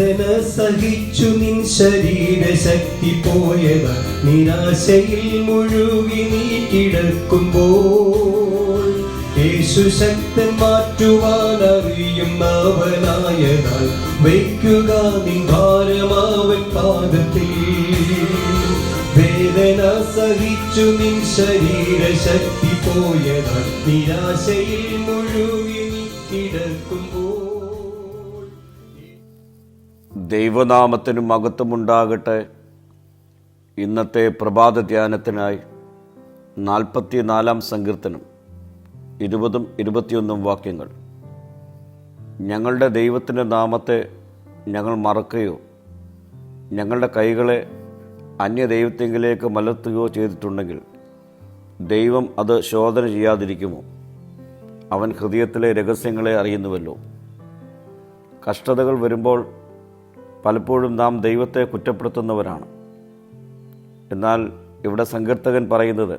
വേദന സഹിച്ചു നിൻ ശരീരശക്തി പോയതാ, നിരാശയിൽ മുഴുകി നീ കിടക്കുമ്പോൾ യേശു ശക്തൻ മാറ്റുവാൻ അറിയുന്നവനായതാൽ വയ്ക്കുക നിൻ ഭാരമാവൻ പാദത്തിൽ. വേദന സഹിച്ചു നിൻ ശരീരശക്തി പോയതാൽ നിരാശയിൽ മുഴുകി നീ കിടക്കുമ്പോൾ. ദൈവനാമത്തിന് മഹത്വമുണ്ടാകട്ടെ. ഇന്നത്തെ പ്രഭാത ധ്യാനത്തിനായി 44 സങ്കീർത്തനം 20-21 വാക്യങ്ങൾ. ഞങ്ങളുടെ ദൈവത്തിൻ്റെ നാമത്തെ ഞങ്ങൾ മറക്കുകയോ ഞങ്ങളുടെ കൈകളെ അന്യദൈവത്തെങ്കിലേക്ക് മലർത്തുകയോ ചെയ്തിട്ടുണ്ടെങ്കിൽ ദൈവം അത് ശോധന ചെയ്യാതിരിക്കുമോ? അവൻ ഹൃദയത്തിലെ രഹസ്യങ്ങളെ അറിയുന്നുവല്ലോ. കഷ്ടതകൾ വരുമ്പോൾ പലപ്പോഴും നാം ദൈവത്തെ കുറ്റപ്പെടുത്തുന്നവരാണ്. എന്നാൽ ഇവിടെ സങ്കീർത്തകൻ പറയുന്നത്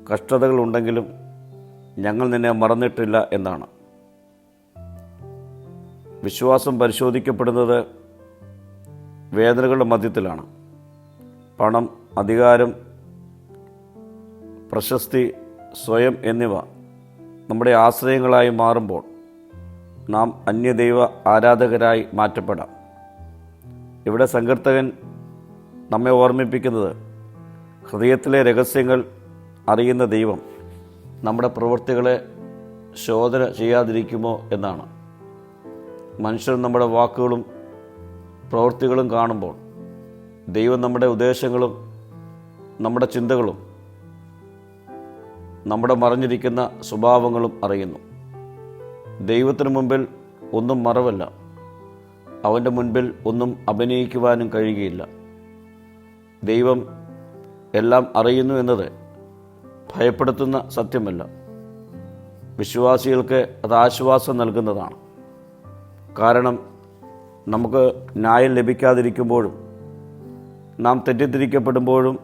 കഷ്ടതകൾ ഉണ്ടെങ്കിലും ഞങ്ങൾ നിന്നെ മറന്നിട്ടില്ല എന്നാണ്. വിശ്വാസം പരിശോധിക്കപ്പെടുന്നത് വേദനകളുടെ മധ്യത്തിലാണ്. പണം, അധികാരം, പ്രശസ്തി, സ്വയം എന്നിവ നമ്മുടെ ആശ്രയങ്ങളായി മാറുമ്പോൾ നാം അന്യദൈവ ആരാധകരായി മാറ്റപ്പെടാം. ഇവിടെ സങ്കീർത്തകൻ നമ്മെ ഓർമ്മിപ്പിക്കുന്നത് ഹൃദയത്തിലെ രഹസ്യങ്ങൾ അറിയുന്ന ദൈവം നമ്മുടെ പ്രവൃത്തികളെ ശോധന ചെയ്യാതിരിക്കുമോ എന്നാണ്. മനുഷ്യർ നമ്മുടെ വാക്കുകളും പ്രവൃത്തികളും കാണുമ്പോൾ ദൈവം നമ്മുടെ ഉദ്ദേശങ്ങളും നമ്മുടെ ചിന്തകളും നമ്മുടെ മറഞ്ഞിരിക്കുന്ന സ്വഭാവങ്ങളും അറിയുന്നു. ദൈവത്തിനു മുമ്പിൽ ഒന്നും മറവല്ല. അവൻ്റെ മുൻപിൽ ഒന്നും അഭിനയിക്കുവാനും കഴിയുകയില്ല. ദൈവം എല്ലാം അറിയുന്നു എന്നത് ഭയപ്പെടുത്തുന്ന സത്യമല്ല. വിശ്വാസികൾക്ക് അത് ആശ്വാസം നൽകുന്നതാണ്. കാരണം നമുക്ക് ന്യായം ലഭിക്കാതിരിക്കുമ്പോഴും നാം തെറ്റിദ്ധരിക്കപ്പെടുമ്പോഴും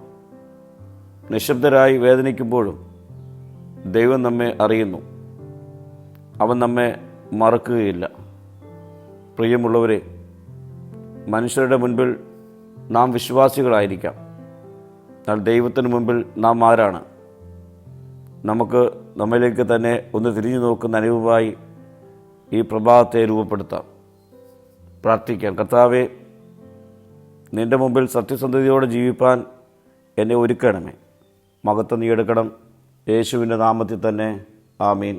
നിശബ്ദരായി വേദനിക്കുമ്പോഴും ദൈവം നമ്മെ അറിയുന്നു. അവൻ നമ്മെ മറക്കുകയില്ല. പ്രിയമുള്ളവരെ, മനുഷ്യരുടെ മുൻപിൽ നാം വിശ്വാസികളായിരിക്കാം. എന്നാൽ ദൈവത്തിന് മുൻപിൽ നാം ആരാണ്? നമുക്ക് നമ്മിലേക്ക് തന്നെ ഒന്ന് തിരിഞ്ഞു നോക്കുന്ന അനുഭവമായി ഈ പ്രഭാതത്തെ രൂപപ്പെടുത്താം. പ്രാർത്ഥിക്കാം. കർത്താവേ, നിൻ്റെ മുമ്പിൽ സത്യസന്ധതയോടെ ജീവിപ്പാൻ എന്നെ ഒരുക്കണമേ. മഹത്വം നീ എടുക്കണം. യേശുവിൻ്റെ നാമത്തിൽ തന്നെ. ആമീൻ.